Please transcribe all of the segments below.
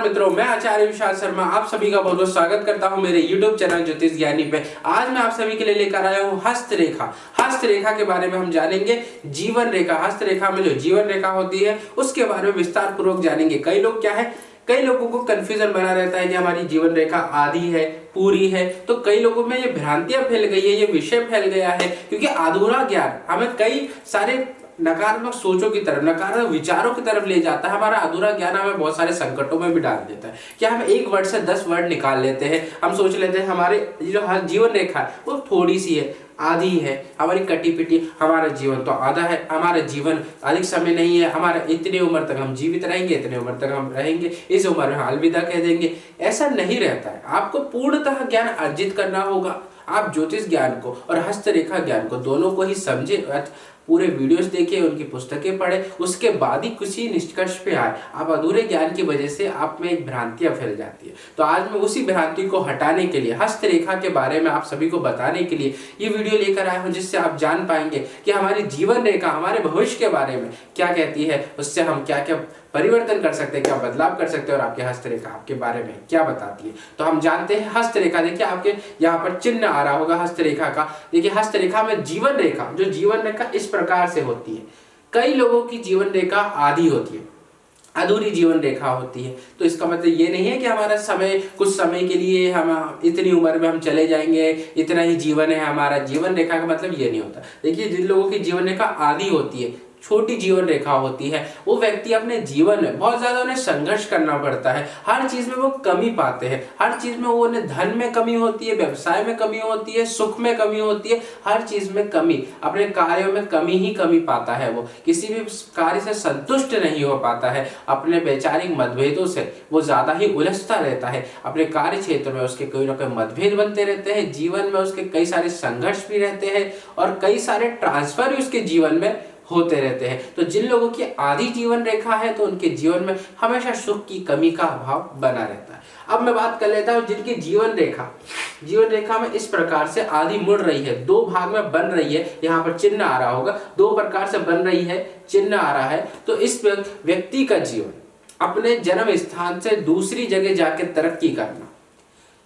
नमस्कार मित्रों, मैं आचार्य विशाल शर्मा आप सभी का बहुत बहुत स्वागत करता हूं मेरे YouTube चैनल ज्योतिष ज्ञानी पे। आज मैं आप सभी के लिए लेकर आया हूं हस्तरेखा। हस्तरेखा के बारे में हम जानेंगे। जीवन रेखा, हस्तरेखा में जो जीवन रेखा होती है उसके बारे में विस्तार पूर्वक जानेंगे। कई लोग क्या है, कई लोगों को कंफ्यूजन बना रहता है कि हमारी जीवन रेखा आधी है, पूरी है। तो कई लोगों में ये भ्रांतियां फैल गई है, ये विषय फैल गया है क्योंकि अधूरा ज्ञान हमें कई सारे नकारात्मक सोचों की तरफ, नकारात्मक विचारों की तरफ ले जाता है। हमारा अधूरा ज्ञान हमें बहुत सारे संकटों में भी डाल देता है। क्या हम एक वर्ड से 10 वर्ड निकाल लेते हैं, हम सोच लेते हैं हमारे जो जीवन रेखा है वो थोड़ी सी है, आधी है, हमारी कटी पिटी। हमारा जीवन तो आधा है, हमारा जीवन अधिक समय नहीं है, हमारा इतनी उम्र तक हम जीवित रहेंगे, इतनी उम्र तक हम रहेंगे, इस उम्र में अलविदा कह देंगे। ऐसा नहीं रहता है। आपको पूर्णतः ज्ञान अर्जित करना होगा। आप ज्योतिष ज्ञान को और हस्तरेखा ज्ञान को दोनों को ही समझे, पूरे वीडियोस देखे, उनकी पुस्तकें पढ़े, उसके बाद ही किसी निष्कर्ष पे आए। आप अधूरे ज्ञान की वजह से आप में एक भ्रांतियां फैल जाती है। तो आज मैं उसी भ्रांति को हटाने के लिए, हस्तरेखा के बारे में आप सभी को बताने के लिए ये वीडियो लेकर आया हूं, जिससे आप जान पाएंगे कि हमारी जीवन रेखा हमारे भविष्य के बारे में क्या कहती है, उससे हम क्या क्या परिवर्तन कर सकते हैं, क्या बदलाव कर सकते हैं और आपके हस्तरेखा आपके बारे में क्या बताती है। तो हम जानते हैं हस्तरेखा। देखिए आपके यहाँ पर चिन्ह आ रहा होगा हस्तरेखा का। देखिए हस्तरेखा में जीवन रेखा, जो जीवन रेखा इस प्रकार से होती है। कई लोगों की जीवन रेखा आधी होती है, अधूरी जीवन रेखा होती है। तो इसका मतलब ये नहीं है कि हमारा समय, कुछ समय के लिए हम इतनी उम्र में हम चले जाएंगे, इतना ही जीवन है हमारा। जीवन रेखा का मतलब ये नहीं होता। देखिए जिन लोगों की जीवन रेखा आधी होती है, छोटी जीवन रेखा होती है, वो व्यक्ति अपने जीवन में बहुत ज्यादा उन्हें संघर्ष करना पड़ता है। हर चीज में वो कमी पाते हैं, हर चीज में वो, उन्हें धन में कमी होती है, व्यवसाय में कमी होती है, सुख में कमी होती है, हर चीज में कमी, अपने कार्यों में कमी ही कमी पाता है। वो किसी भी कार्य से संतुष्ट नहीं हो पाता है। अपने वैचारिक मतभेदों से वो ज्यादा ही उलझता रहता है। अपने कार्य क्षेत्र में उसके कोई ना कोई मतभेद बनते रहते हैं, जीवन में उसके कई सारे संघर्ष भी रहते हैं और कई सारे ट्रांसफर भी उसके जीवन में होते रहते हैं। तो जिन लोगों की आधी जीवन रेखा है तो उनके जीवन में हमेशा सुख की कमी का अभाव बना रहता है। अब मैं बात कर लेता हूं जिनकी जीवन रेखा में इस प्रकार से आधी मुड़ रही है, दो भाग में बन रही है। यहाँ पर चिन्ह आ रहा होगा, दो प्रकार से बन रही है, चिन्ह आ रहा है। तो इस व्यक्ति का जीवन अपने जन्म स्थान से दूसरी जगह जाकर तरक्की करना,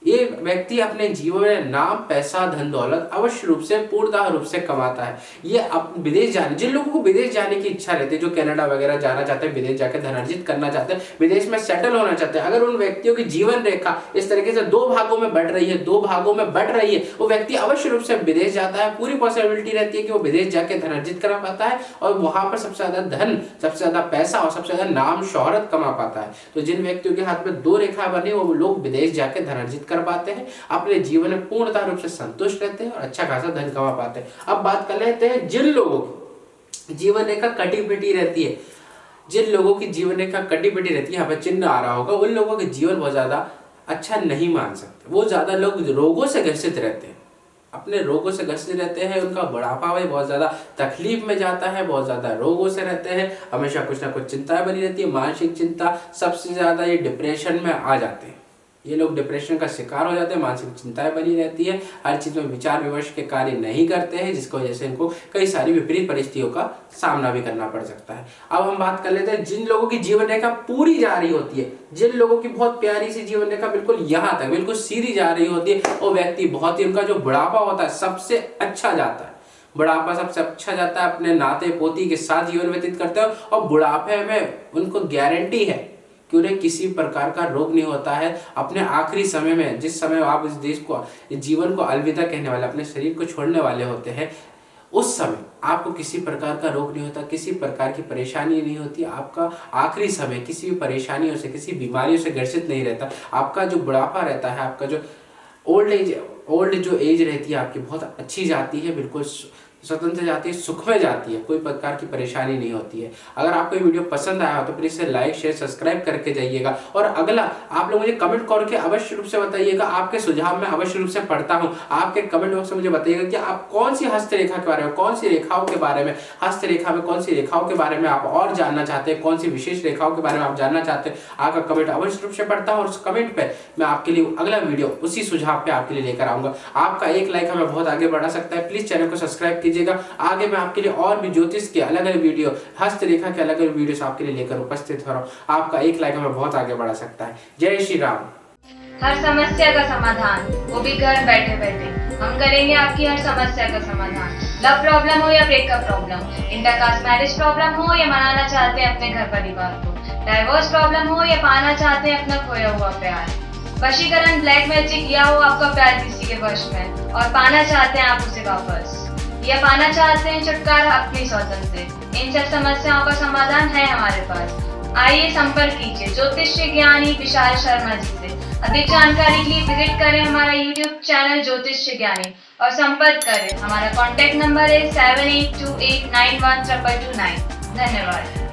ये व्यक्ति अपने जीवन में नाम, पैसा, धन दौलत अवश्य रूप से, पूर्णतः रूप से कमाता है। ये विदेश जाने, जिन लोगों को विदेश जाने की इच्छा रहती है, जो कनाडा वगैरह जाना चाहते हैं, विदेश जाकर धन अर्जित करना चाहते हैं, विदेश में सेटल होना चाहते हैं, अगर उन व्यक्तियों की जीवन रेखा इस तरीके से दो भागों में बढ़ रही है, वो व्यक्ति अवश्य रूप से विदेश जाता है। पूरी पॉसिबिलिटी रहती है कि वो विदेश जाकर धन अर्जित करा पाता है और वहां पर सबसे ज्यादा धन, सबसे ज्यादा पैसा और सबसे ज्यादा नाम, शोहरत कमा पाता है। तो जिन व्यक्तियों के हाथ में दो रेखा बने, वो लोग विदेश जाकर धन अर्जित कर पाते हैं, अपने जीवन में पूर्णतः रूप से संतुष्ट रहते हैं और अच्छा खासा धन कमा पाते हैं। अब बात कर लेते हैं जिन लोगों की जीवन रेखा कटी पिटी रहती है, यहाँ पर चिन्ह आ रहा होगा, उन लोगों के जीवन बहुत ज्यादा अच्छा नहीं मान सकते। वो ज्यादा लोग रोगों से ग्रसित रहते हैं, अपने रोगों से ग्रसित रहते हैं। उनका बुढ़ापा भी बहुत ज्यादा तकलीफ में जाता है, बहुत ज्यादा रोगों से रहते हैं, हमेशा कुछ ना कुछ चिंताएं बनी रहती है, मानसिक चिंता। सबसे ज्यादा ये डिप्रेशन में आ जाते हैं, ये लोग डिप्रेशन का शिकार हो जाते हैं, मानसिक चिंताएं बनी रहती है, हर चीज में विचार विमर्श के कार्य नहीं करते हैं, जिसकी वजह से इनको कई सारी विपरीत परिस्थितियों का सामना भी करना पड़ सकता है। अब हम बात कर लेते हैं जिन लोगों की जीवन रेखा पूरी जा रही होती है, जिन लोगों की बहुत प्यारी सी जीवन रेखा बिल्कुल यहाँ तक बिल्कुल सीधी जा रही होती है, वो व्यक्ति बहुत ही, उनका जो बुढ़ापा होता है सबसे अच्छा जाता है। बुढ़ापा सबसे अच्छा जाता है, अपने नाते पोती के साथ जीवन व्यतीत करते हैं और बुढ़ापे में उनको गारंटी है कि उन्हें किसी प्रकार का रोग नहीं होता है। अपने आखिरी समय में, जिस समय आप इस देश को, इस जीवन को अलविदा कहने वाले, अपने शरीर को छोड़ने वाले होते हैं, उस समय आपको किसी प्रकार का रोग नहीं होता, किसी प्रकार की परेशानी नहीं होती। आपका आखिरी समय किसी भी परेशानियों से, किसी बीमारियों से ग्रसित नहीं रहता। आपका जो बुढ़ापा रहता है, आपका जो ओल्ड जो एज रहती है आपकी, बहुत अच्छी जाती है, बिल्कुल स्वतंत्र जाती है, सुख में जाती है, कोई प्रकार की परेशानी नहीं होती है। अगर आपको ये वीडियो पसंद आया हो तो प्लीज इसे लाइक, शेयर, सब्सक्राइब करके जाइएगा। और अगला, आप लोग मुझे कमेंट करके अवश्य रूप से बताइएगा, आपके सुझाव मैं अवश्य रूप से पढ़ता हूँ। आपके कमेंट बॉक्स में मुझे बताइएगा कि आप कौन सी हस्तरेखा के बारे में, कौन सी रेखाओं के बारे में, हस्तरेखा में कौन सी रेखाओं के बारे में आप और जानना चाहते हैं, कौन सी विशेष रेखाओं के बारे में आप जानना चाहते हैं। आपका कमेंट अवश्य रूप से पढ़ता हूँ और उस कमेंट पे मैं आपके लिए अगला वीडियो उसी सुझाव पे आपके लिए लेकर आऊंगा। आपका एक लाइक हमें बहुत आगे बढ़ा सकता है। प्लीज चैनल को सब्सक्राइब कीजिए। कीजिएगा। आगे मैं आपके लिए और भी ज्योतिष के अलग अलग वीडियो, हस्तरेखा के अलग अलग वीडियो आपके लिए लेकर उपस्थित हो रहा हूँ। आपका एक लाइक हमें बहुत आगे बढ़ा सकता है। जय श्री राम। हर समस्या का समाधान, वो भी घर बैठे बैठे। हम करेंगे आपकी हर समस्या का समाधान। लव प्रॉब्लम हो या breakup problem, intercaste marriage problem हो या मनाना चाहते हैं अपने घर परिवार को, डाइवोर्स प्रॉब्लम हो या पाना चाहते हैं अपना खोया हुआ प्यार, वशीकरण, ब्लैक मैजिक या हो आपका प्यार किसी के वश में और पाना चाहते हैं आप उसे वापस, या पाना चाहते हैं छुटकारा अपनी सौतन से, इन सब समस्याओं का समाधान है हमारे पास। आइए संपर्क कीजिए ज्योतिष्य ज्ञानी विशाल शर्मा जी से। अधिक जानकारी के लिए विजिट करें हमारा YouTube चैनल ज्योतिष्य ज्ञानी और संपर्क करें। हमारा कॉन्टैक्ट नंबर है 7828912229। धन्यवाद।